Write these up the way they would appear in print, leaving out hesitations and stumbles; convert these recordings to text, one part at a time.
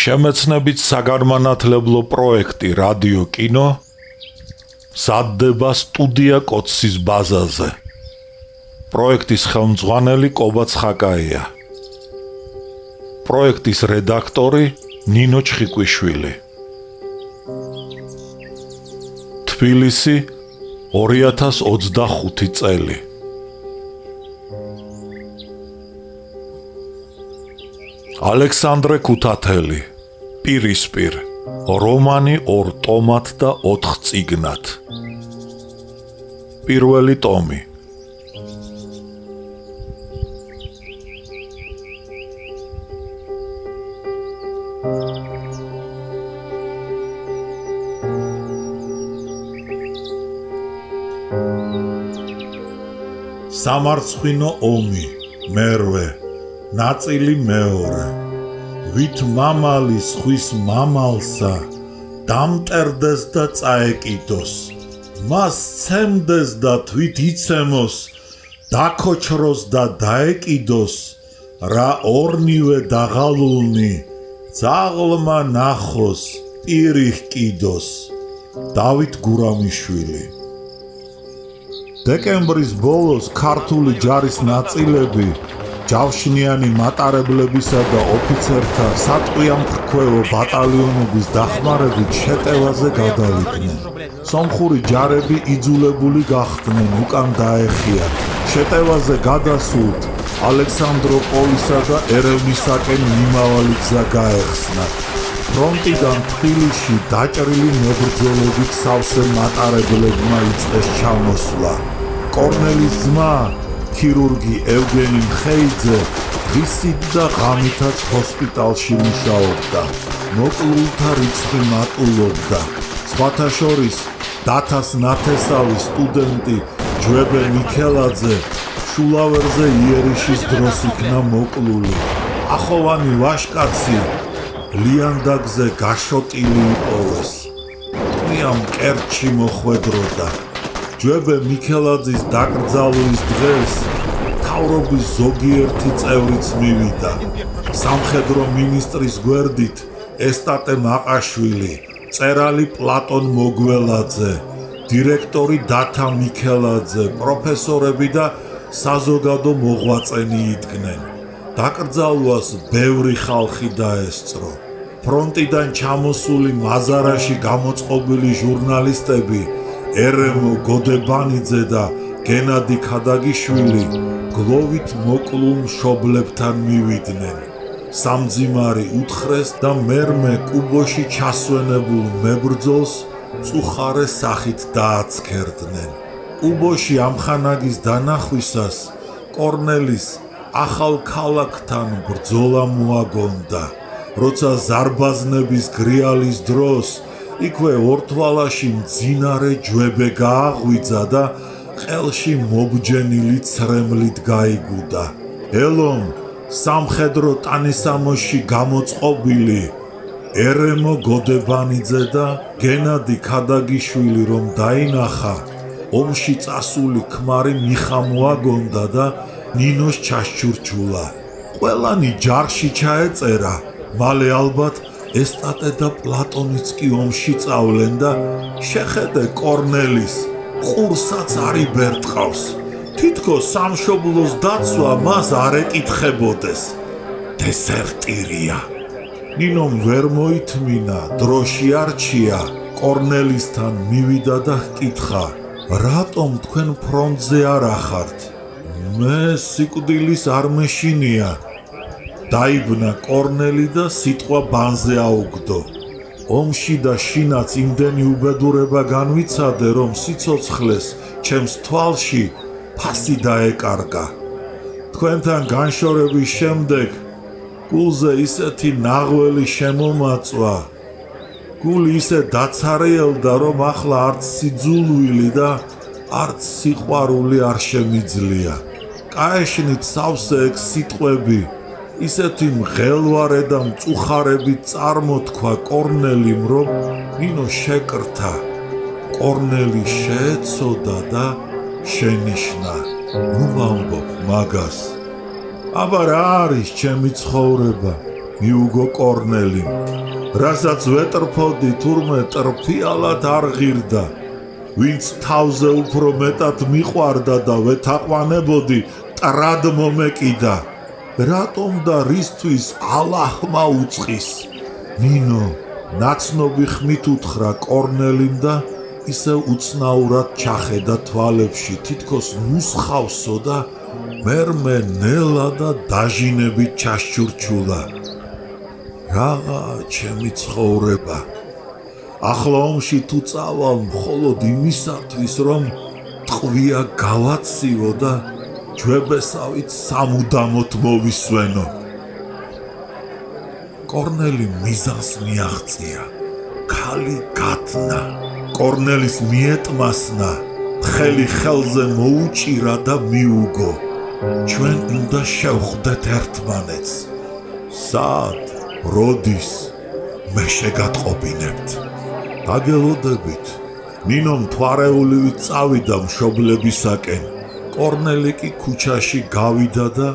შემეცნებით საგანმანათლებლო პროექტი რადიო კინო მზადდება სტუდია კოცის ბაზაზე. პროექტის ხელმძღვანელი კობა ცხაკაია. პროექტის რედაქტორი ნინო ჩხიკვიშვილი. თბილისი 2025 წელი. ალექსანდრე ქუთათელი, პირისპირ, რომანი 2 ტომად და 4 წიგნად. პირველი ტომი. სამარცხვინო ომი, მერვე. ნაწილი მეორე. ვით მამალი ხვის მამალსა დამტერდეს და წაეკიდოს, მას ცემდეს და თვით იცემოს, დაქოჩროს და დაეკიდოს, რა ორნივე დაღალულნი ძაღლმა ნახოს პირი ჰკიდოს. დავით გურამიშვილი. დეკემბრის ბოლოს ქართული ჯარის ნაწილები ჯავშნიანი მატარებლებისა და ოფიცერთა სატყვიამფრქვევო ბატალიონების დახმარებით შეტევაზე გადავიდნენ. სომხური ჯარები იძულებული გახდნენ უკან დაეხიათ. შეტევაზე გადასულთ ალექსანდროპოლისა და ერევნისაკენ მიმავალი გზა გაეხსნათ. ფრონტიდან თბილისში დაჭრილი მებრძოლებით სავსე მატარებლებმა იწყეს ჩამოსვლა. კორნელის ძმა ქირურგი ევგენი მხეიძე ღისით და ღამითაც ჰოსპიტალში მუშაობდა. მოკლულთა რიცხვი მატულობდა. სხვათა შორის დათას ნათესავის სტუდენტი ჯვებე მიქელაძე შულავერზე იერიშის დროს იქნა მოკლული. ახოვანი ვაშკაცი ლიანდაგზე გაშოტილი იპოვეს. თვიამ კერჩი მოხვედროდა. ჯვებე მიქელაძის დაკრძალვის დღეს მთავრობის ზოგიერთი წევრიც მივიდა. სამხედრო მინისტრის გვერდით ესტატე მაყაშვილი, წერალი პლატონ მოგველაძე, დირექტორი დათა მიქელაძე, პროფესორები და საზოგადო მოღვაწენი იდგნენ. დაკრძალვას ბევრი ხალხი დაესწრო. ფრონტიდან ჩამოსული მაზარაში გამოწყობილი ჟურნალისტები ერემო გოდებანიძე და გენადი ქადაგიშვილი გლოვით მოკლულ მშობლებთან მივიდნენ. სამძიმარი უთხრეს და მერმე კუბოში ჩასვენებულ მებრძოლს წუხარე სახით დააცქერდნენ. კუბოში ამხანაგის დანახვისას კორნელის ახალ ქალაქთან ბრძოლა მოაგონდა. როცა ზარბაზნების გრიალის დროს იქვე ორთვალაში მძინარე ჯვებე გააღვიძა და ყელში მობჯენილი ცრემლით გაიგუდა. ელომ სამხედრო ტანისამოსში გამოწყობილი ერემო გოდებანიძე და გენადი ქადაგიშვილი რომ დაინახა, ომში წასული ქმარი მიხა მოაგონდა და ნინოს ჩასჩურჩულა. ყველანი ჯარში ჩაეწერა, მალე ალბათ ესტატე და პლატონიც კი ომში წავლენ და შეხედე კორნელის ყურსაც არ იბერტყავს. თითქოს სამშობლოს დაცვა მას არ ეკითხებოდეს. დესერტირია. ნინომ ვერ მოითმინა, დროში არჩია, კორნელისთან მივიდა და ჰკითხა, რატომ თქვენ ფრონტზე არ ახართ? მე სიკვდილის არ მეშინია. დაიბნა კორნელი და სიტყვა ბანზე აუგდო. ომში და შინაც იმდენი უბედურება განვიცადე, რომ სიცოცხლეს ჩემს თვალში ფასი დაეკარგა. თქვენთან განშორების შემდეგ გულზე ისეთი ნაღველი შემომაწვა, გული ისე დაცარიელდა, რომ ახლა არც სიძულვილი და არც სიყვარული არ შემიძლია. კაეშნით სავსე ეგ სიტყვები ისეთი მღელვარე და მწუხარებით წარმოთქვა კორნელიმ, რომ ნინო შეკრთა. კორნელი შეეცოდა და შენიშნა. ნუ ვამბობ მაგას. აბა რა არის ჩემი ცხოვრება? მიუგო კორნელიმ. რასაც ვეტრფოდი თურმე ტრფიალად არ ღირდა. ვინც თავზე უფრო მეტად მიყვარდა და ვეთაყვანებოდი, ტრად მომეკიდა. რატომ და რისთვის ალაჰმა უწყის? ნინო ნაცნობი ხმით უთხრა კორნელიმ და ისევ უცნაურად ჩახედა თვალებში, თითქოს ნუსხავსო და მერმე ნელა და დაჟინებით ჩასჩურჩულა. რაღა ჩემი ცხოვრება. ახლა ომში თუ წავალ მხოლოდ იმისათვის, რომ ტყვია გავაციო და ჯვებესავით სამუდამოდ მოვისვენო. კორნელი მიზანს მიაღწია. ქალი გათნა. კორნელის მიეტმასნა, ხელი ხელზე მოუჭირა და მიუგო. ჩვენ უნდა შევხვდეთ ერთმანეთს. სად? როდის? მე შეგატყობინებთ. დაგელოდებით. ნინომ თვარეულივით წავიდა მშობლებისაკენ. კორნელი კი ქუჩაში გავიდა და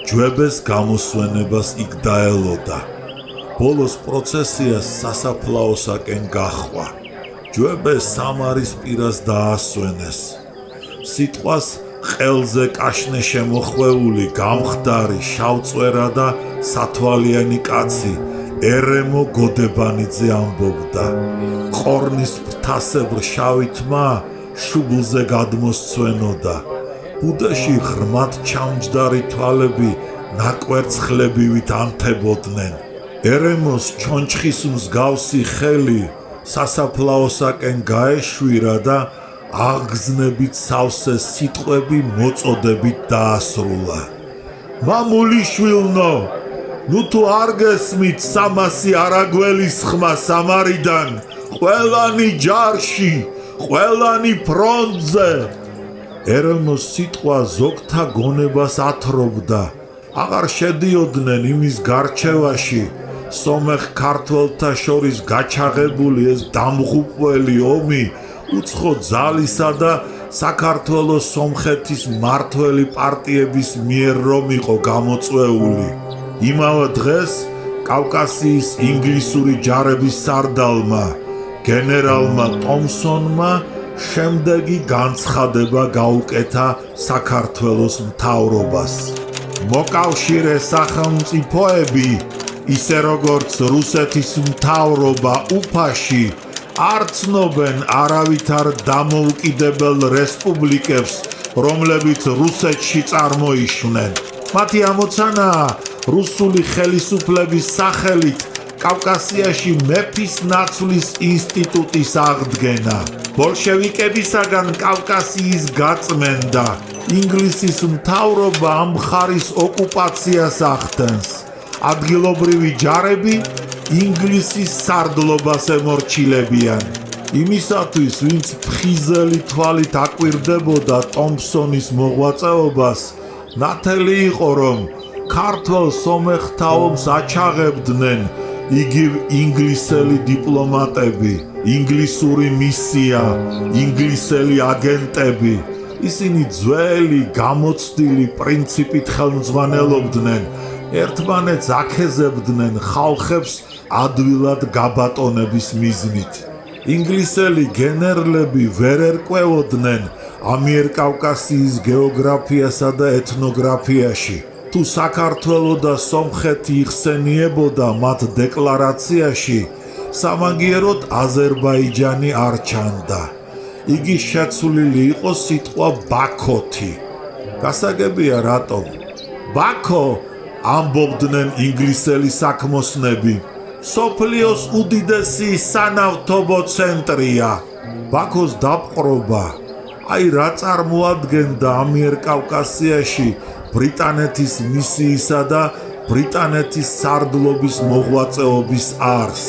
ჯვებეს გამოსვენებას იქ დაელოდა. ბოლოს პროცესიას სასაფლაოსაკენ გაჰყვა. ჯვებე სამარის პირას დაასვენეს. სიტყვას ყელზე კაშნე შემოხვეული გამხდარი შავწვერა და სათვალიანი კაცი ერემო გოდებანიძე ამბობდა. ყორნის ფრთასებრ შავი თმა შუბლზე გადმოსცვენოდა. ბუდეში ღრმად ჩამჯდარი თვალები ნაკვერცხლებივით ანთებოდნენ. ერემოს ჩონჩხის მსგავსი ხელი სასაფლაოსაკენ გაეშვირა და აღგზნებით სავსე სიტყვები მოწოდებით დაასრულა. მამულიშვილნო, ნუ თუ არ გესმით სამასი არაგველისხმა სამარიდან, ყველანი ჯარში, ყველანი ფრონტზე. ერემოს სიტყვა ზოგთა გონებას ათრობდა. აღარ შედიოდნენ იმის გარჩევაში, სომეხ ქართველთა შორის გაჩაღებული ეს დამღუპველი ომი უცხო ძალისა და საქართველოს სომხეთის მმართველი პარტიების მიერ რომ იყო გამოწვეული. იმავე დღეს კავკასიის ინგლისური ჯარების სარდალმა გენერალმა ტომსონმა შემდეგი განცხადება გაუკეთა საქართველოს მთავრობას. მოკავშირე სახელმწიფოები, ისე როგორც რუსეთის მთავრობა უფაში, არ ცნობენ არავითარ დამოუკიდებელ რესპუბლიკებს, რომლებიც რუსეთში წარმოიშვნენ. მათი ამოცანაა რუსული ხელისუფლების სახელით კავკასიაში მეფის ნაცვლის ინსტიტუტის აღდგენა. ბოლშევიკებისაგან კავკასიის გაწმენდა. ინგლისის მთავრობა ამ მხარის ოკუპაციას ახდენს. ადგილობრივი ჯარები ინგლისის სარდლობას ემორჩილებიან. იმისათვის, ვინც ფხიზელი თვალით აკვირდებოდა ტომპსონის მოღვაწეობას, ნათელი იყო, რომ ქართველ სომეხთა ომს აჩაღებდნენ იგივ ინგლისელი დიპლომატები, ინგლისური მისია, ინგლისელი აგენტები. ისინი ძველი გამოცდილი პრინციპით ხელმძღვანელობდნენ, ერთმანეთს აქეზებდნენ ხალხებს ადვილად გაბატონების მიზნით. ინგლისელი გენერლები ვერ ერკვევოდნენ ამიერკავკასიის გეოგრაფიასა და ეთნოგრაფიაში. თუ საქართველო და სომხეთი იხსენიებოდა მათ დეკლარაციაში, სამაგიეროდ აზერბაიჯანი არ ჩანდა. იგი შეცვლილი იყო სიტყვა ბაქოთი. გასაგებია რატომ? ბაქო, ამბობდნენ ინგლისელი საქმოსნები, სოფლიოს უდიდესი სანავთობო ცენტრია. ბაქოს დაპყრობა, აი რა წარმოადგენდა ამიერკავკასიაში ბრიტანეთის მისიისა და ბრიტანეთის სარდლობის მოღვაწეობის არსს.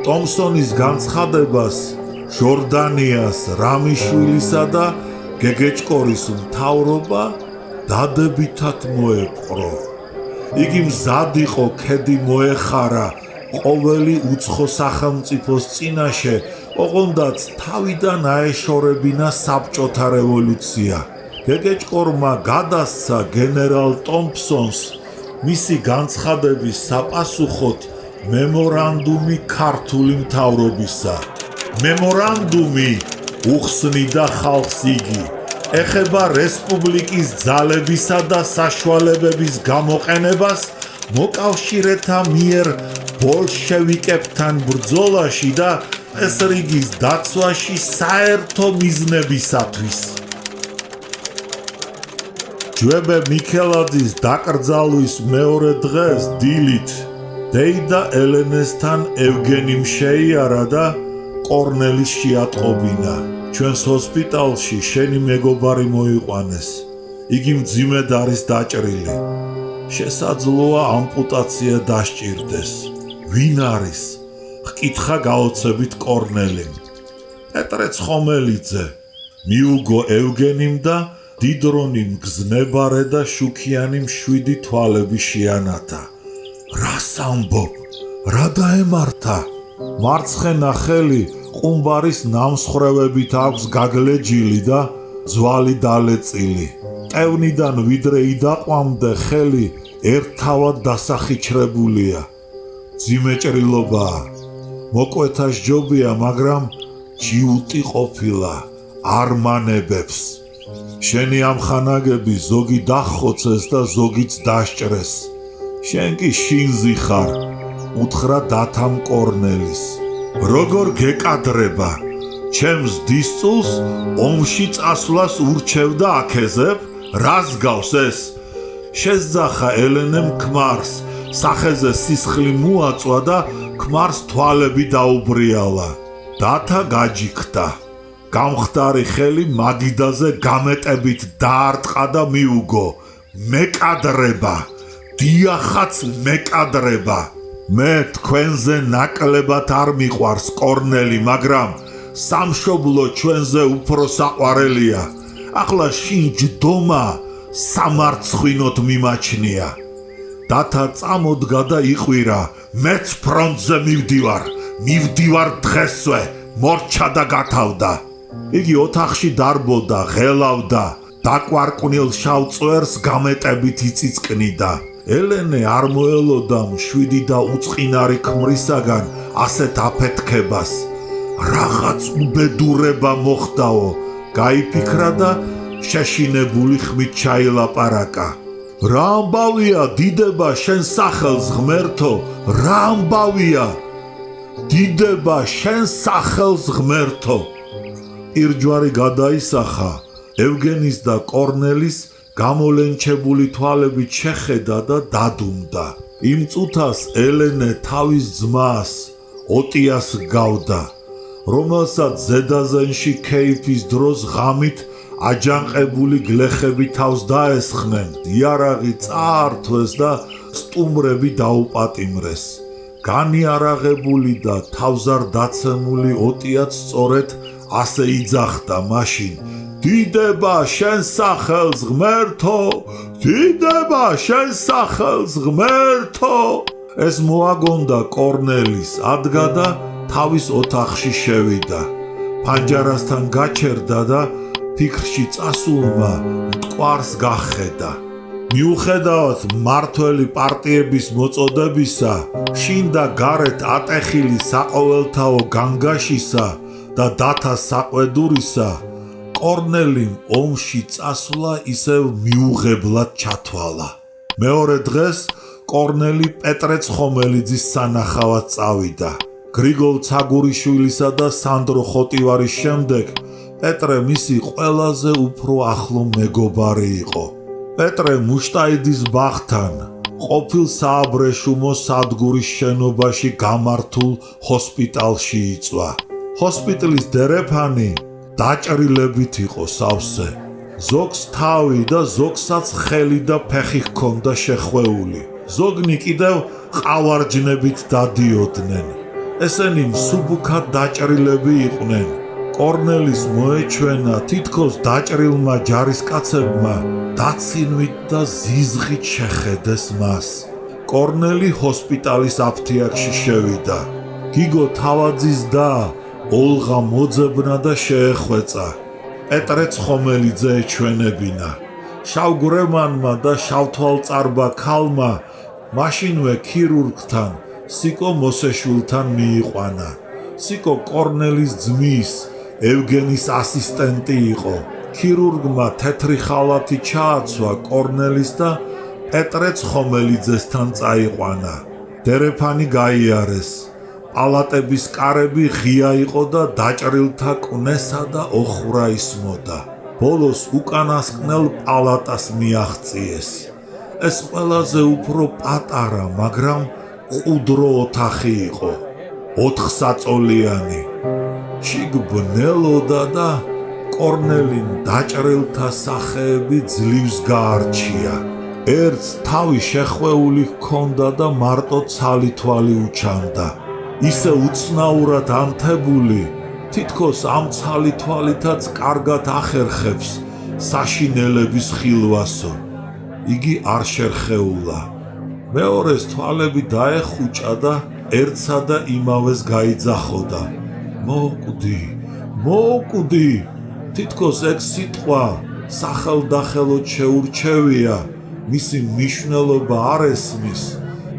ტომსონის განცხადებას ჟორდანიას, რამიშვილისა და გეგეჭკორის მთავრობა დადებითად მოეპყრო. იგი მზად იყო ქედი მოეხარა ყოველი უცხო სახელმწიფოს წინაშე, ოღონდაც თავიდან აეშორებინა საბჭოთა რევოლუცია. გეგეჭკორმა გადასცა გენერალ ტომპსონს მისი განცხადების საპასუხოდ მემორანდუმი ქართული მთავრობისა. მემორანდუმი უხსნიდა ხალხს იგი, ეხება რესპუბლიკის ძალებისა და საშუალებების გამოყენებას მოკავშირეთა მიერ ბოლშევიკებთან ბრძოლაში და წესრიგის დაცვაში საერთო მიზნებისათვის. ჯვებე მიქელაძის დაკრძალვის მეორე დღეს დილით დეიდა ელენესთან ევგენიმ შეიარა და კორნელის შეატყობინა. ჩვენს ჰოსპიტალში შენი მეგობარი მოიყვანეს. იგი მძიმედ არის დაჭრილი. შესაძლოა ამპუტაცია დასჭირდეს. ვინ არის? ჰკითხა გაოცებით კორნელიმ. პეტრე ცხომელიძე, მიუგო ევგენიმ და დიდრონი მგზნებარე და შუქიანი მშვიდი თვალები შეანათა. რას ამბობ? რა დაემართა? მარცხენა ხელი ყუმბარის ნამსხვრევებით აქვს გაგლეჯილი და ძვალი დალეწილი. ტევნიდან ვიდრე იდაყვამდე ხელი ერთავად დასახიჩრებულია. ძიმე ჭრილობაა. მოკვეთა სჯობია, მაგრამ ჯიუტი ყოფილა, არ მანებებს. შენი ამხანაგები ზოგი დახოცეს და ზოგიც დასჭრეს. შენ კი შინზი ხარ, უთხრა დათამ კორნელის. როგორ გეკადრება? ჩემს დისწულს ომში წასვლას ურჩევდა აქეზებ? რას გავს ეს? შესძახა ელენემ ქმარს, სახეზე სისხლი მოაწვა და ქმარს თვალები დაუბრიალა. დათა გაჯიქდა. გამხდარი ხელი მაგიდაზე გამეტებით დაარტყა და მიუგო. მეკადრება, დიახაც მეკადრება. მე თქვენზე ნაკლებად არ მიყვარს კორნელი, მაგრამ სამშობლო ჩვენზე უფრო საყვარელია. ახლა შინ ჯდომა სამარცხვინოდ მიმაჩნია. დათა წამოდგა და იყვირა. მეც ფრონტზე მივდივარ დღესვე, მორჩა და გათავდა. იგი ოთახში დარბოდა, ღელავდა, დაკვარკვნილ შავ წვერს გამეტებით იწიწკნიდა. ელენე არ მოელოდა მშვიდი და უწყინარი ქმრისაგან ასეთ აფეთქებას. რაღაც უბედურება მოხდაო, გაიფიქრა და შეშინებული ხმით ჩაილაპარაკა. რა ამბავია დიდება შენ სახელს ღმერთო, რა ამბავია? დიდება შენ სახელს ღმერთო. ირჯვარი გადაისახა, ევგენის და კორნელის გამოლენჩებული თვალებით შეხედა და დადუმდა. იმ წუთას ელენე თავის ძმას, ოტიას გავდა, რომელსაც ზედაზენში ქეიფის დროს ღამით აჯანყებული გლეხები თავს დაესხნენ, იარაღი წაართვეს და სტუმრები დაუპატიმრეს. განიარაღებული და თავზარ დაცემული ოტიაც სწორედ ასე იძახდა მაშინ. დიდება შენ სახელს ღმერთო, დიდება შენ სახელს ღმერთო. ეს მოაგონდა კორნელის, ადგა და თავის ოთახში შევიდა. ფანჯარასთან გაჩერდა და ფიქრში წასულმა მტკვარს გახედა. მიუხედავად მმართველი პარტიების მოწოდებისა, შინ და გარეთ ატეხილი საყოველთაო განგაშისა და დათა საყვედურისა, კორნელიმ ომში წასვლა ისევ მიუღებლად ჩათვალა. მეორე დღეს კორნელი პეტრე ცხომელიძის სანახავად წავიდა. გრიგოლ ცაგურიშვილისა და სანდრო ხოტივარის შემდეგ პეტრე მისი ყველაზე უფრო ახლო მეგობარი იყო. პეტრე მუშტაიდის ბაღთან, ყოფილ სააბრეშუმო სადგურის შენობაში გამართულ ჰოსპიტალში იწვა. ჰოსპიტალის დერეფანი დაჭრილებით იყო სავსე. ზოგს თავი და ზოგსაც ხელი და ფეხი ჰქონდა შეხვეული. ზოგნი კიდევ ყავარჯნებით დადიოდნენ. ესენი მსუბუქად დაჭრილები იყვნენ. კორნელის მოეჩვენა თითქოს დაჭრილმა ჯარისკაცებმა დაცინვით და ზიზღით შეხედეს მას. კორნელი ჰოსპიტალის აფთიაქში შევიდა. გიგო თავაძის და ოლღა მოძებნა და შეეხვეწა. პეტრე ცხომელიძე ეჩვენებინა. შავგვრემანმა და შავთვალწარბა ქალმა მაშინვე ქირურგთან სიკო მოსეშვილთან მიიყვანა. სიკო კორნელის ძმის ევგენის ასისტენტი იყო. ქირურგმა თეთრი ხალათი ჩააცვა კორნელის და პეტრე ცხომელიძესთან წაიყვანა. დერეფანი გაიარეს. პალატების კარები ღია იყო და დაჭრილთა კვნესა და ოხრა ისმოდა. ბოლოს უკანასკნელ პალატას მიაღწიეს. ეს ყველაზე უფრო პატარა, მაგრამ ყუდრო ოთახი იყო. 4 საწოლიანი. შიგ ბნელოდა და კორნელიმ დაჭრილთა სახეები ძლივს გაარჩია. ერთს თავი შეხვეული ჰქონდა და მარტო ცალი-თვალი უჩამდა. ისე უცნაურად ანთებული, თითქოს ამ ცალი-თვალითაც კარგად ახერხებს საშინელების ხილვასო. იგი არ შერხეულა. მეორეს თვალები დაეხუჭა და ერთსა და იმავეს გაიძახოდა. მოკვდი, თითქოს ეგ სიტყვა სახელდახელოდ შეურჩევია, მისი მნიშვნელობა არ ესმის,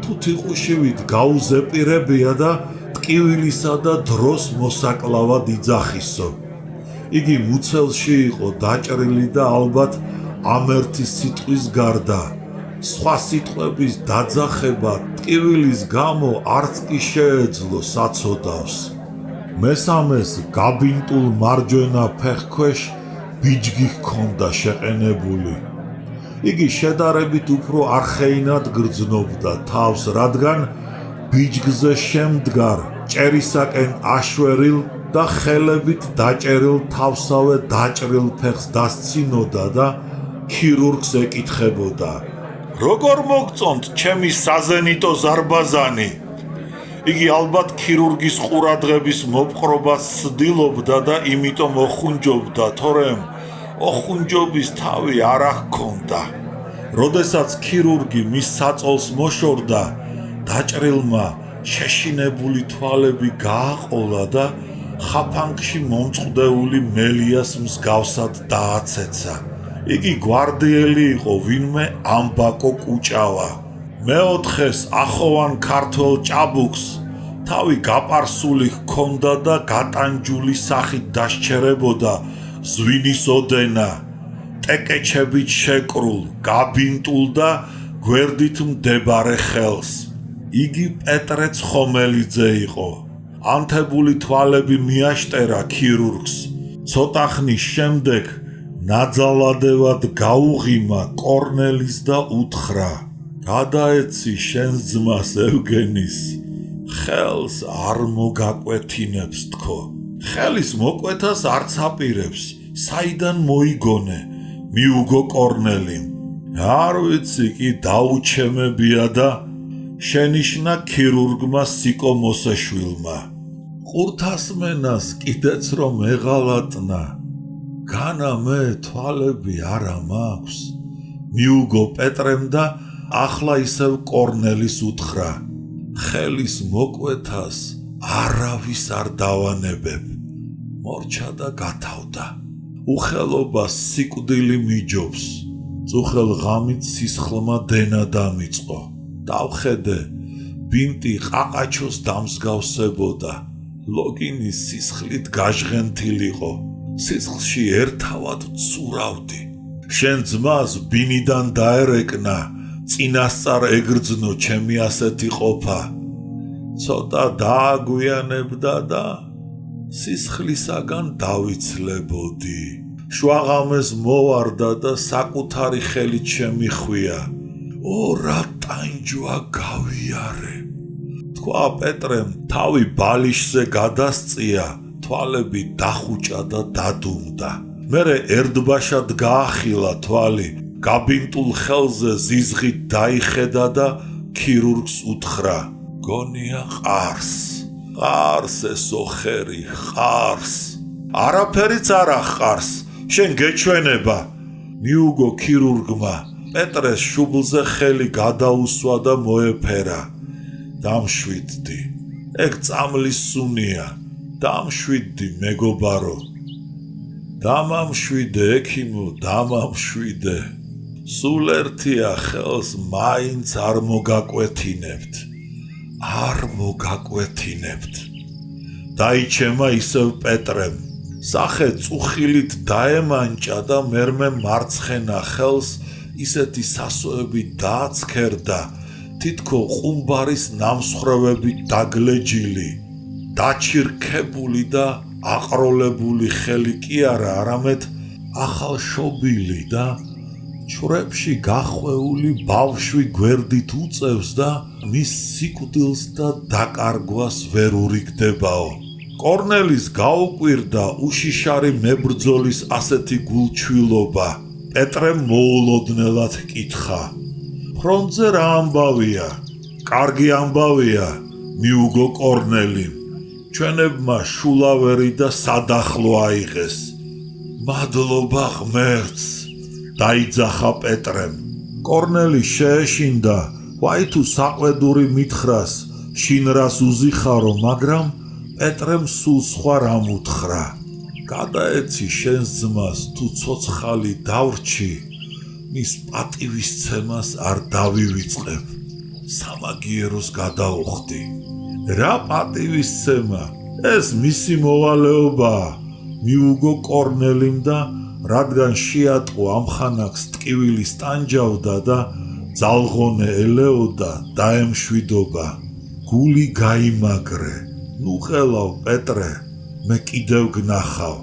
თუ თიყუშივით გაუზეპირებია და ტკივილისა და დროს მოსაკლავად იძახისო. იგი მუცელში იყო დაჭრილი და ალბათ ამ ერთი სიტყვის გარდა სხვა სიტყვების დაძახება ტკივილის გამო არც კი შეეძლო საცოდავს. მესამეს გაბინტულ მარჯვენა ფეხქვეშ ბიჯგი ჰქონდა შეყენებული. იგი შედარებით უფრო არხეინად გრძნობდა თავს, რადგან ბიჯგზე შემდგარ ჭერისაკენ აშვერილ და ხელებით დაჭერილ თავსავე დაჭრილ ფეხს დასცინოდა და ქირურგს ეკითხებოდა: როგორ მოგწონთ ჩემი საზენიტო ზარბაზანი? იგი ალბათ ქირურგის ყურადღების მოპყრობას ცდილობდა და იმიტომ ოხუნჯობდა, თორემ ოხუნჯობის თავი არ ჰქონდა. როდესაც ქირურგი მის საწოლს მოშორდა, დაჭრილმა შეშინებული თვალები გააყოლა და ხაფანგში მომწყდეული მელიას მსგავსად დააცეცა. იგი გვარდიელი იყო, ვინმე ამბაკო კუჭავა. მეოთხეს ახოვან ქართველ ჭაბუკს თავი გაპარსული ჰქონდა და გატანჯული სახით დასჩერებოდა ზვინის ოდენა, ტეკეჩებით შეკრულ, გაბინტულ და გვერდით მდებარე ხელს. იგი პეტრე ცხომელიძე იყო. ანთებული თვალები მიაშტერა ქირურგს. ცოტა ხნის შემდეგ ნაძალადევად გაუღიმა კორნელის და უთხრა: გადაეცი შენს ძმას ევგენის, ხელს არ მოგაკვეთინებს თქო. ხელის მოკვეთას არც აპირებს, საიდან მოიგონე, მიუგო კორნელიმ. არ ვიცი, კი დაუჩემებია და შენიშნა ქირურგმა სიკო მოსეშვილმა. ყურთასმენას კიდეც რომ ეღალატნა, განა მე თვალები არა მაქვს. მიუგო პეტრემ და ახლა ისევ კორნელის უთხრა: ხელის მოკვეთას არავის არ დავანებებ. მორჩა და გათავდა. უხელობას სიკვდილი მიჯობს. წუხელ ღამით სისხლმა დენა დამიწყო. დავხედე, ბინტი ყაყაჩოს დამსგავსებოდა. ლოგინის სისხლით გაჟღენთილიყო. სისხლში ერთავად ცურავდი. შენ ძმას ბინიდან დაერეკნა, წინასწარ ეგრძნო ჩემი ასეთი ყოფა. ცოტა დააგვიანებდა და სისხლისაგან დავიცლებოდი. შვაღამეს მოვარდა და საკუთარი ხელით შემიხვია. რა ტანჯვა გავიარე. თქვა პეტრემ, თავი ბალიშზე გადასწია, თვალები დახუჭა და დადუმდა. მერე ერდბაშად გაახილა თვალი, გაბინტულ ხელზე ზიზღით დაიხედა და ქირურგს უთხრა: გონია ყარს. ყარს ესო ხერი, ყარს. არაფერიც არ ახყარს, შენ გეჩვენება. მიუგო ქირურგმა. პეტრეს შუბლზე ხელი გადაუსვა და მოეფერა. დამშვიდდი. ეგ წამლის სუნია. დამშვიდდი მეგობარო. დამამშვიდე ექიმო, დამამშვიდე. სულ ერთია ხელს მაინც არ მოგაკვეთინებთ. არ მოგაკვეთინებთ. დაიჩემა ისევ პეტრემ. სახე წუხილით დაემანჭა და მერმე მარცხენა ხელს ისეთი სასოები დააცქერდა, თითქო ყუმბარის ნამსხვრევებით დაგლეჯილი, დაჩირქებული და აყროლებული ხელი კი არა, არამედ ახალშობილი და ჩვრებში გახვეული ბავშვი გვერდით უწევს და მის სიკვდილს და დაკარგვას ვერ ურიგდებაო. კორნელის გაუკვირდა უშიშარი მებრძოლის ასეთი გულჩვილობა. პეტრემ მოულოდნელად კითხა: ფრონტზე რა ამბავია? კარგი ამბავია, მიუგო კორნელიმ. ჩვენებმა შულავერი და სადახლო აიღეს. მადლობა ღმერთს, დაიძახა პეტრემ. კორნელი შეეშინდა, ვაი თუ საყვედური მითხრას, შინ რას უზიხარო, მაგრამ პეტრემ სულ სხვა რამ უთხრა. გადაეცი შენს ძმას, თუ ცოცხალი დავრჩი, მის პატივისცემას არ დავივიწყებ, სამაგიეროს გადაუხდი. რა პატივისცემა? ეს მისი მოვალეობაა, მიუგო კორნელიმ და რადგან შეატყო ამხანაგს ტკივილი სტანჯავდა და ძალღონე ელეოდა დაემშვიდობა. გული გაიმაგრე, ნუ ხელავ პეტრე, მე კიდევ გნახავ.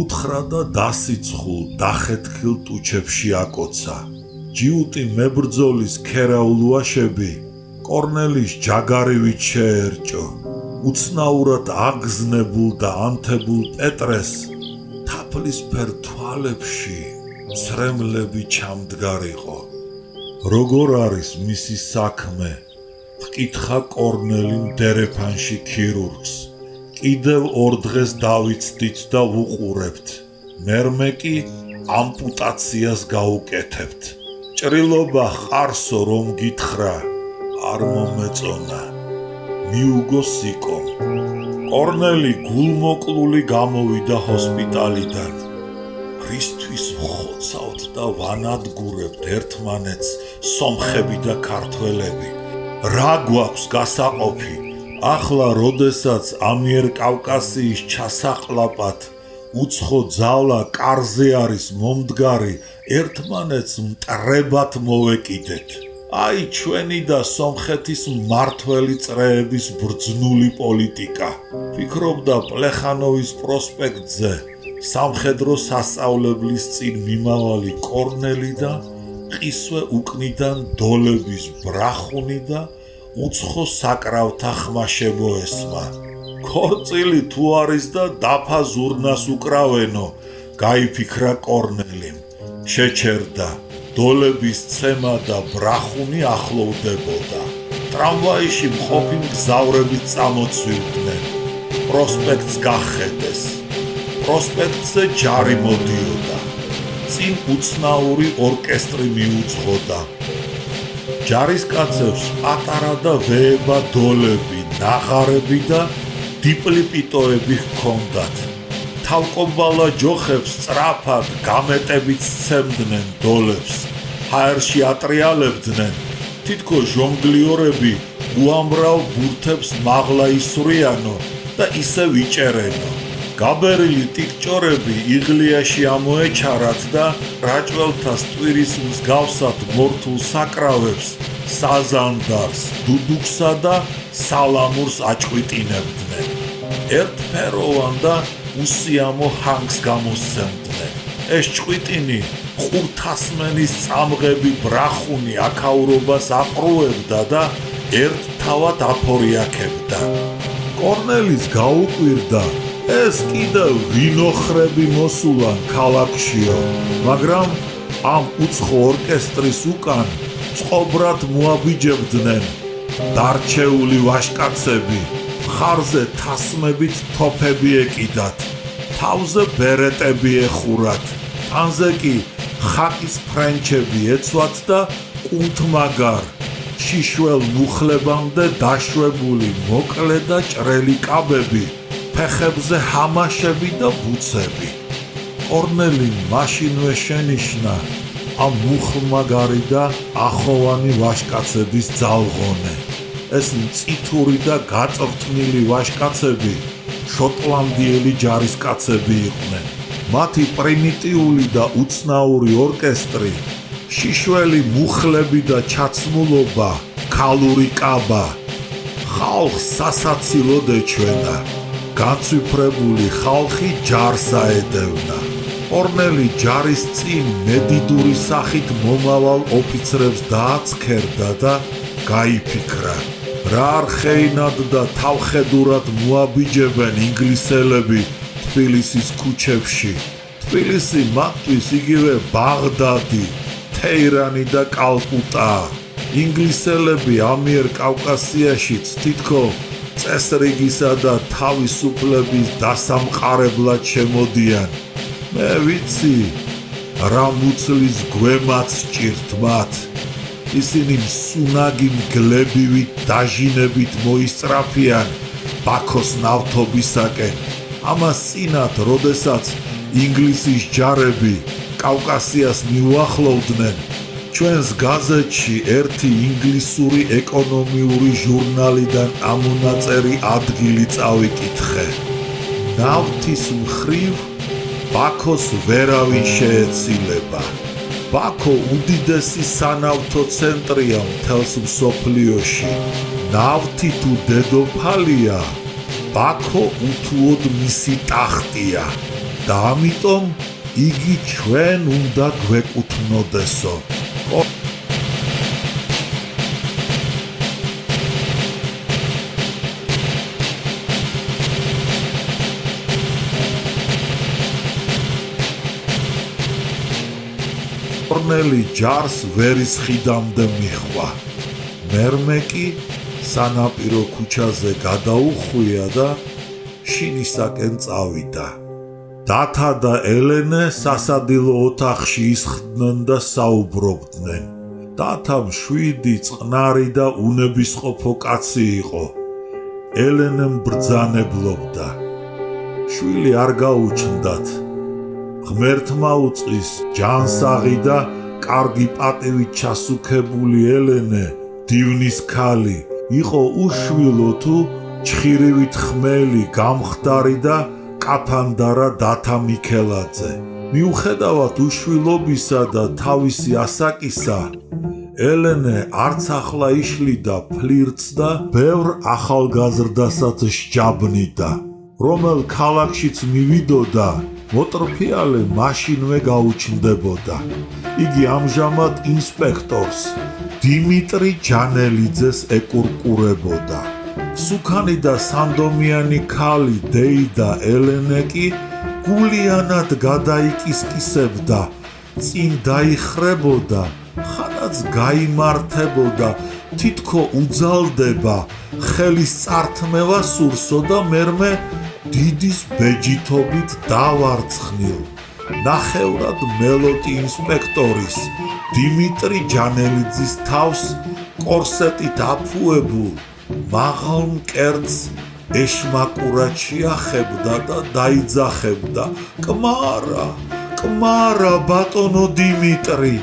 უთხრა და დასიცხულ დახეთქილ ტუჩებში აკოცა. ჯიუტი მებრძოლის ქერაულუაშები კორნელის ჯაგარივით შეერჭო. უცნაურად აგზნებულ და ანთებულ პეტრეს თაფლისფერ თვალებში ცრემლები ჩამდგარიყო. როგორ არის მისი საქმე? ჰკითხა კორნელიმ დერეფანში ქირურგს. კიდევ 2 დღეს დავიცდით და ვუყურებთ. მერმე კი ამპუტაციას გაუკეთებთ. ჭრილობა ხარსო რომ გითხრა, არ მომეწონა. მიუგო სიკომ. კორნელი გულმოკლული გამოვიდა ჰოსპიტალიდან. რისთვის ვხოცავთ და ვანადგურებთ ერთმანეთს სომხები და ქართველები? რა გვაქვს გასაყოფი? ახლა როდესაც ამიერკავკასიის ჩასაყლაპად უცხო ძალა კარზე არის მომდგარი, ერთმანეთს მტრებად მოვეკიდეთ. აი ჩვენი და სომხეთის მმართველი წრეების ბრძნული პოლიტიკა. ფიქრობდა პლეხანოვის პროსპექტზე სამხედრო სასწავლებლის წინ მიმავალი კორნელი და ყისვე უკნიდან დოლების ბრახუნი და უცხო საკრავთა ხმა შემოესმა. ქორწილი თუ არის და დაფა ზურნას უკრავენო, გაიფიქრა კორნელიმ. შეჩერდა. დოლების ცემა და ბრახუნი ახლოვდებოდა. ტრამვაიში მყოფი მგზავრები წამოცვიდნენ. პროსპექტს გახედეს. პროსპექტზე ჯარი მოდიოდა. წინ უცნაური ორკესტრი მიუძღოდა. ჯარისკაცებს პატარა და ვეება დოლები, ნაღარები და დიპლიპიტოები ჰქონდათ. თავკომბალა ჯოხებს სწრაფად გამეტებით სცემდნენ დოლებს. ჰაერში ატრიალებდნენ. თითქოს ჟონგლიორები უამრავ ბურთებს მაღლა ისვრიანო და ისევ იჭერენო. გაბერილი ტიკჭორები იღლიაში ამოეჩარათ და რაჭველთას ტვირის მსგავსად მორთულ საკრავებს, საზანდარს, დუდუქსა და სალამურს აჭყვიტინებდნენ. ერთფეროვან და უსიამო ჰანგს გამოსცემდნენ. ეს ჭყვიტინი ყურთასმენის წამღები ბრახუნი აქაურობას აყრუებდა და ერთთავად აფორიაქებდა. კორნელის გაუკვირდა, ეს კიდევ ვინოხრები მოსულან ქალაქშიო, მაგრამ ამ უცხო ორკესტრის უკან წყობრად მოაბიჯებდნენ დარჩეული ვაჟკაცები. მხარზე თასმებით თოფები ეკიდათ, თავზე ბერეტები ეხურათ, ტანზე კი ხაკის ფრენჩები ეცვათ და კუნთმაგარ, შიშველ მუხლებამდე დაშვებული მოკლე და ჭრელი კაბები, ფეხებზე ჰამაშები და ბუცები. კორნელი მაშინვე შენიშნა, ამ მუხლმაგარი და ახოვანი ვაჟკაცების ძალღონე. ეს მწითური და გაწვრთნილი ვაჟკაცები შოტლანდიელი ჯარისკაცები იყვნენ. მათი პრიმიტიული და უცნაური ორკესტრი, შიშველი მუხლები და ჩაცმულობა, ქალური კაბა ხალხს სასაცილოდ ეჩვენა. განცვიფრებული ხალხი ჯარს აედევნა. ორნელი ჯარის წინ მედიდური სახით მომავალ ოფიცრებს დააცქერდა და გაიფიქრა, რა არხეინად და თავხედურად მოაბიჯებენ ინგლისელები თბილისის ქუჩებში. თბილისი მათთვის იგივე ბაღდადი, თეირანი და კალკუტაა. ინგლისელები ამიერ კავკასიაშიც თითქოს წესრიგისა და თავისუფლების დასამყარებლად შემოდიან. მე ვიცი, რა მუცლის გვემაც ჭირთ მათ. ისინი მსუნაგი მგლებივით დაჟინებით მოისწრაფიან ბაქოს ნავთობისაკენ. ამას წინათ, როდესაც ინგლისის ჯარები კავკასიას მიუახლოვდნენ, ჩვენს გაზეთში ერთი ინგლისური ეკონომიური ჟურნალიდან ამონაწერი ადგილი წავიკითხე. ნავთის მხრივ ბაქოს ვერავინ შეეცილება. ბაქო უდიდესი სანავთო ცენტრია მთელს მსოფლიოში. ნავთი თუ დედოფალია, ბაქო უთუოდ მისი ტახტია და ამიტომ იგი ჩვენ უნდა გვეკუთვნოდესო. ორნელი ჯარს ვერის ხიდამდე მიხვა. მერმე კი სანაპირო ქუჩაზე გადაუხვია და შინისაკენ წავიდა. დათა და ელენე სასადილო ოთახში ისხდნენ და საუბრობდნენ. დათა მშვიდი, წყნარი და უნებისყოფო კაცი იყო. ელენემ ბრძანებლობდა. შვილი არ გაუჩნდათ. ღმერთმა უწყის ჯანსაღი და კარგი პატივით ჩასუქებული ელენე, დივნის ქალი, იყო უშვილო თუ ჩხირივით ხმელი, გამხდარი და კაფანდარა დათა მიქელაძე. მიუხედავად უშვილობისა და თავისი ასაკისა, ელენე არც ახლა იშლიდა ფლირტს და ბევრ ახალგაზრდასაც სჯაბნიდა. რომელ ქალაქშიც მივიდოდა, მოტრფიალე მაშინვე გაუჩნდებოდა. იგი ამჟამად ინსპექტორს დიმიტრი ჯანელიძეს ეკურკურებოდა. სუქანი და სანდომიანი ქალი დეიდა ელენე კი გულიანად გადაიკისკისებდა, წინ დაიხრებოდა, ხანაც გაიმართებოდა, თითქო უძალდება, ხელის წართმევა სურსო და მერმე დიდის ბეჯითობით დავარცხნილ. ნახევრად მელოტი ინსპექტორის დიმიტრი ჯანელიძის თავს კორსეტით აფუებულ მაღალ მკერდს ეშმაკურად შეახებდა და დაიძახებდა. კმარა, კმარა, ბატონო დიმიტრი.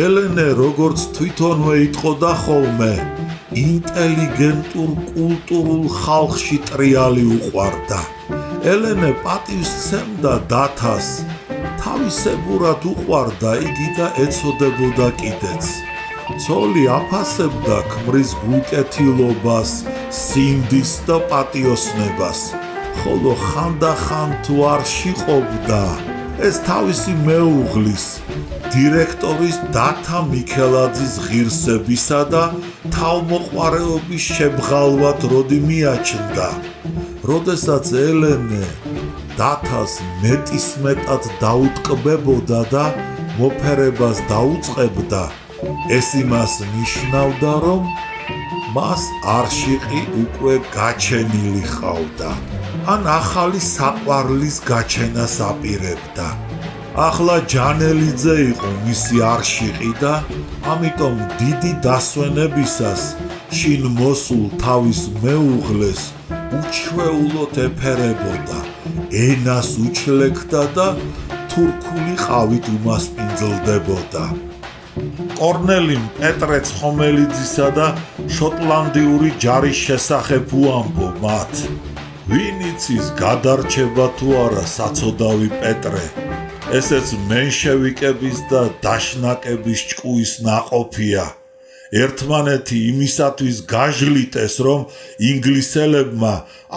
ელენე, როგორც თვითონვე იტყოდა ხოლმე, ინტელიგენტურ კულტურულ ხალხში ტრიალი უყვარდა. ელენე პატივს სცემდა დათას, თავისებურად უყვარდა იგი და ეცოდებოდა კიდეც. ცოლი აფასებდა ქმრის გულკეთილობას, სინდის და პატიოსნებას, ხოლო ხანდახან თუ არ შიყობდა, ეს თავისი მეუღლის, დირექტორის დათა მიქელაძის ღირსებისა და თავმოყვარეობის შებრალვად როდი მიაჩნდა. როდესაც ელენე დათას მეტისმეტად დაუტკბებოდა და მოფერებას დაუწყებდა, ეს იმას ნიშნავდა, რომ მას არშიყი უკვე გაჩენილი ჰყავდა, ან ახალი საყვარლის გაჩენას აპირებდა. ახლა ჯანელიძე იყო მისი არშიყი და ამიტომ დიდი დასვენებისას შინ მოსულ თავის მეუღლეს უჩვეულოდ ეფერებოდა, ენას უჩლეკდა და თურქული ყავით უმასპინძლდებოდა. კორნელიმ პეტრე ცხომელიძისა და შოტლანდიური ჯარის შესახებ უამბო მათ. ვინ იცის გადარჩება თუ არა საცოდავი პეტრე? ესეც მენშევიკების და დაშნაკების ჭკუის ნაყოფია. ერთმანეთი იმისათვის გაჟლიტეს, რომ ინგლისელებმა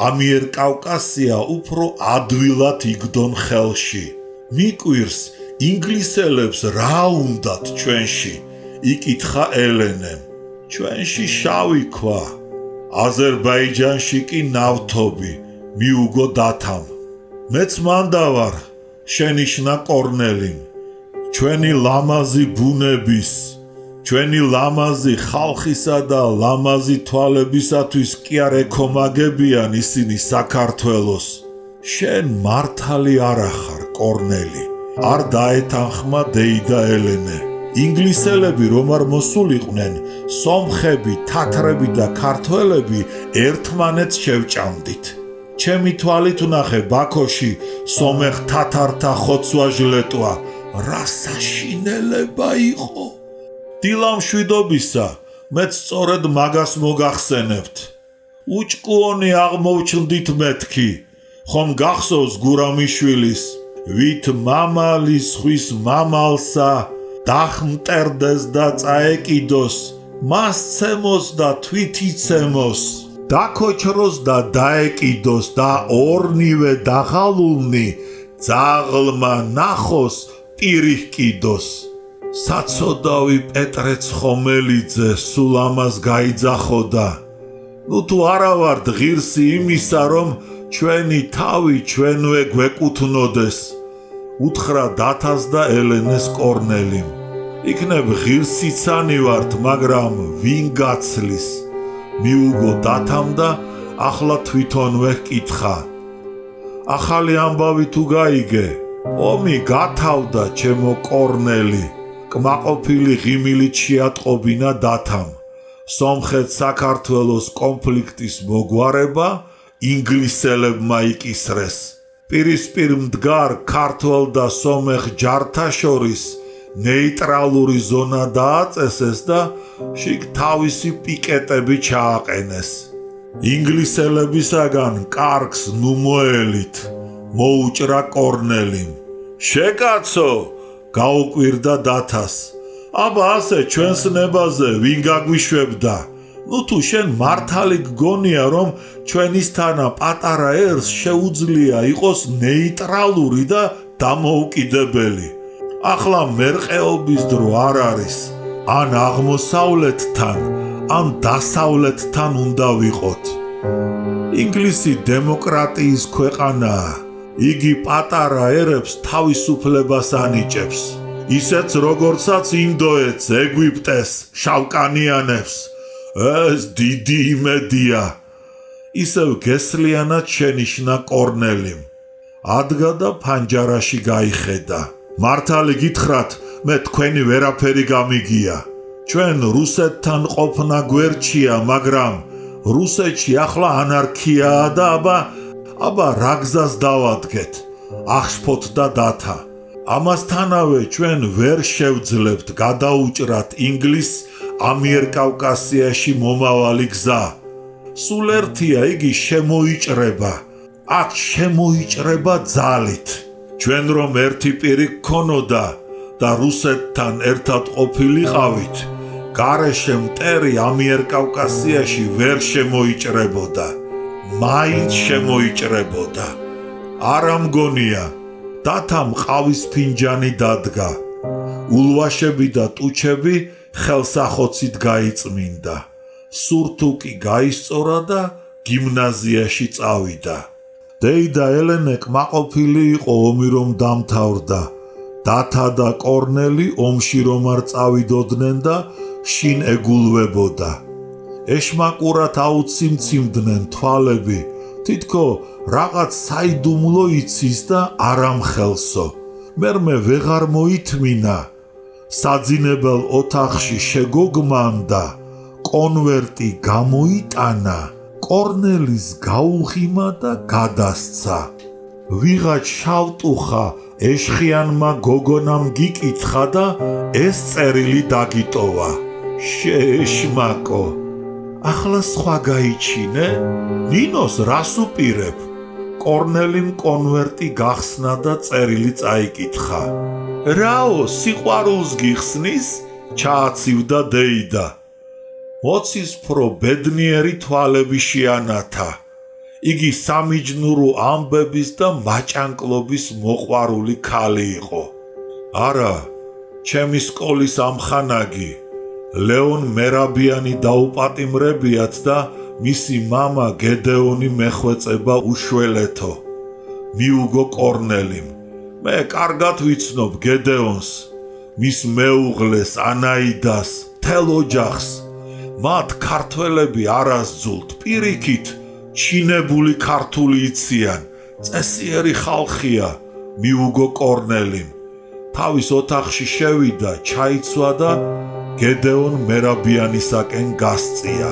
ამიერკავკასია უფრო ადვილად იგდონ ხელში. მიკვირს, ინგლისელებს რა უნდათ ჩვენში? იკითხა ელენემ. ჩვენში შავი ქვა, აზერბაიჯანში კი ნავთობი, მიუგო დათამ. მეც მანდა ვარ, შენიშნა კორნელიმ. ჩვენი ლამაზი ბუნების, ჩვენი ლამაზი ხალხისა და ლამაზი თვალებისათვის კი არ ეკომაგებიან ისინი საქართველოს. შენ მართალი არა ხარ, კორნელი. არ დაეთანხმა დეიდა ელენე. ინგლისელები რომ არ მოსულიყვნენ, სომხები, თათრები და ქართველები ერთმანეთს შევჭამდით. ჩემი თვალით ვნახე ბაქოში სომეხ თათართა ხოცვა-ჟლეტვა. რა საშინელება იყო! დილა მშვიდობისა, მეც სწორედ მაგას მოგახსენებთ. უჭკუონი აღმოვჩნდით მეთქი, ხომ გახსოვს გურამიშვილის ვით მამალი სხვის მამალსა დახმტერდეს და წაეკიდოს, მას ცემოს და თვითიცემოს, დაქოჩროს და დაეკიდოს და ორნივე დაღალულნი ძაღლმა ნახოს პირი ჰკიდოს. საცოდავი პეტრე ცხომელიძე სულ ამას გაიძახოდა. ნუ თუ არა ვართ ღირსი იმისა, რომ ჩვენი თავი ჩვენვე გვეკუთვნოდეს, უთხრა დათას და ელენეს კორნელიმ. იქნებ ღირსიცანი ვართ, მაგრამ ვინ გაცლის? მიუგო დათამ და ახლა თვითონვე ჰკითხა. ახალი ამბავი თუ გაიგე? ომი გათავდა, ჩემო კორნელი. კმაყოფილი ღიმილით შეატყობინა დათამ. სომხეთ-საქართველოს კონფლიქტის მოგვარება ინგლისელებმა იკისრეს. პირისპირ მდგარ ქართველ და სომეხ ჯართა შორის ნეიტრალური ზონა დააწესეს და შიგ თავისი პიკეტები ჩააყენეს. ინგლისელებისაგან კარგს ნუ მოელით, მოუჭრა კორნელიმ. შეკაცო, გაუკვირდა დათას. აბა ასე ჩვენს ნებაზე ვინ გაგვიშვებდა? ნუ თუ შენ მართალი გგონია, რომ ჩვენისთანა პატარა ერს შეუძლია იყოს ნეიტრალური და დამოუკიდებელი. ახლა მერყეობის დრო არ არის. ან აღმოსავლეთთან, ან დასავლეთთან უნდა ვიყოთ. ინგლისი დემოკრატიის ქვეყანაა. იგი პატარა ერებს თავისუფლებას ანიჭებს. ისეც როგორცაც ინდოეთს, ეგვიპტეს, შავკანიანებს. ეს დიდი იმედია. ისევ გესლიანად შენიშნა კორნელიმ. ადგა და ფანჯარაში გაიხედა. მართალი გითხრათ, მე თქვენი ვერაფერი გამიგია. ჩვენ რუსეთთან ყოფნა გვერდშია, მაგრამ რუსეთში ახლა ანარქიაა და აბა რა გზას დავადგეთ? ახშფოთდა დათა. ამასთანავე ჩვენ ვერ შევძლებთ გადაუჭრათ ინგლისს ამიერკავკასიაში მომავალი გზა. სულ ერთია, იგი შემოიჭრება. აქ შემოიჭრება ძალით. ჩვენ რომ ერთი პირი გქონოდა და რუსეთთან ერთად ყოფილიყავით, გარეშე მტერი ამიერკავკასიაში ვერ შემოიჭრებოდა. მაინც შემოიჭრებოდა. არა მგონია. დათამ ყავის ფინჯანი დადგა. ულვაშები და ტუჩები ხელსახოცით გაიწმინდა. სურთუკი გაისწორა და გიმნაზიაში წავიდა. დეიდა ელენე კმაყოფილი იყო ომი რომ დამთავრდა. დათა და კორნელი ომში რომ არ წავიდოდნენ და შინ ეგულვებოდა. ეშმაკურად აუციმციმდნენ თვალები, თითქო რაღაც საიდუმლო იცის და არამხელსო. მერმე ვეღარ მოითმინა. საძინებელ ოთახში შეგოგმანდა, კონვერტი გამოიტანა, კორნელის გაუღიმა და გადასცა. ვიღაც შავტუხა ეშხიანმა გოგონამ გიკითხა და ეს წერილი დაგიტოვა. შეშმაკო, ახლა სხვა გაიჩინე? ნინოს რას უპირებ? კორნელიმ კონვერტი გახსნა და წერილი წაიკითხა. რაო, სიყვარულს გიხსნის? ჩააცივდა დეიდა. მოცისფრო ბედნიერი თვალები შეანათა. იგი სამიჯნურო ამბების და მაჭანკლობის მოყვარული ქალი იყო. არა, ჩემი სკოლის ამხანაგი, ლეონ მერაბიანი დაუპატიმრებიათ და მისი მამა გედეონი მეხვეწება უშველეთო. მიუგო კორნელიმ, მე კარგად ვიცნობ გედეონს, მის მეუღლეს ანაიდას, მთელ ოჯახს. მათ ქართველები არ ასძულთ, პირიქით, ჩინებული ქართული იციან, წესიერი ხალხია, მიუგო კორნელიმ. თავის ოთახში შევიდა, ჩაიცვა და გედეონ მერაბიანისაკენ გასწია.